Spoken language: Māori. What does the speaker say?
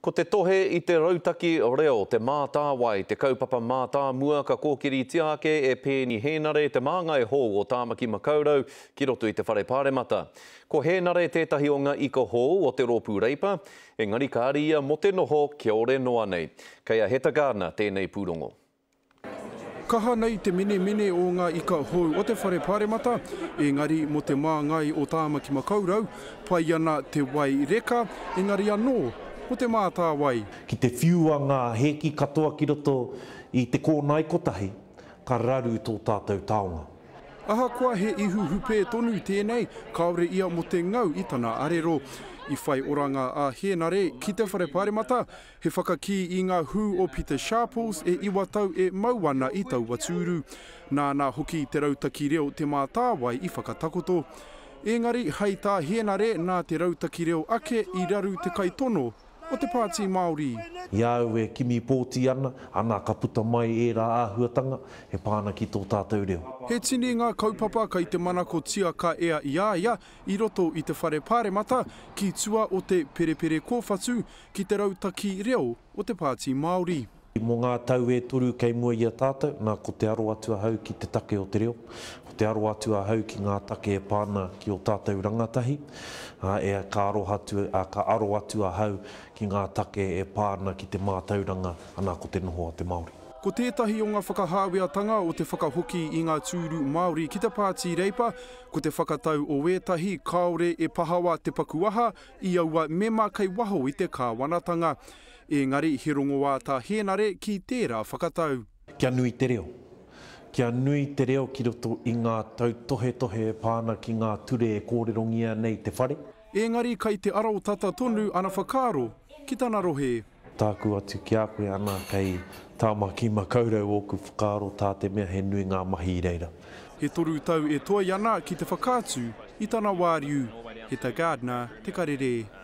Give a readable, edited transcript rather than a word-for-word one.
Ko te tohe I te rautaki reo, te mātāwai, te kaupapa mātā mua ka kōkiri tiake e pēni hēnare te māngai hō o Tāmaki Makaurau ki roto I te whare pāremata. Ko hēnare tētahi o ngā ika hō o te rōpū reipa, engari kāri ia mo te noho kia ore noa nei. Kei a Heta Gardner tēnei pūrongo. Kaha nei te mene o ngā ika hou o te whare pāremata, engari mo te māngai o Tāmaki Makaurau, pai ana te wai reka, engari anō, o te mātāwai. Ki te whiua ngā heki katoa ki roto I te kōnai kotahi, ka raru tō tātou taonga. Ahakoa he ihu hupe tonu tēnei, kaore ia mo te ngau I tana arero. I whai oranga a hēnare ki te whare pāremata, he whakaki I ngā hū o Peter Sharples e iwatau e mauana I taua tūru. Nāna hoki te rautaki reo te mātāwai I whakatakoto. Engari hei tā hēnare nā te rautaki reo ake I raru te kaitono o te Pāti Māori. Iau e kimi pōti ana ka puta mai e rā āhuatanga, he pāna ki tō tātou reo. He tini ngā kaupapa kai te manako tia ka ea ia I roto I te whare pāremata ki tua o te perepere kōwhatu ki te rautaki reo o te Pāti Māori. Mō ngā tau e toru kei mua I a tātou, nā ko te aro atu ahau ki te take o te reo. Ko te aro atu ahau ki ngā take e pāna ki o tātou rangatahi. Ka aro atu ahau ki ngā take e pāna ki te mātauranga ana ko te noho a te Māori. Ko tētahi o ngā whakahāweatanga o te whakahoki I ngā tūru Māori ki te Pāti Reipa, ko te whakatau o ētahi kaore e pahawa te pakuaha I aua mema kei waho I te kāwanatanga. Engari he rongo wā tā hēnare ki tērā whakatau. Kia nui te reo. Kia nui te reo ki roto I ngā tau tohe pāna ki ngā ture e kōrerongia nei te whare. Engari kai te arau tata tonu ana whakaro ki tana rohe. Tāku atu ki a koe ana kei Tāmaki Makaurau o ku whakaro tā te mea he nui ngā mahi I reira. He toru tau e toi ana ki te whakātu I tana wāriu. Heta Gardner, Te Karere.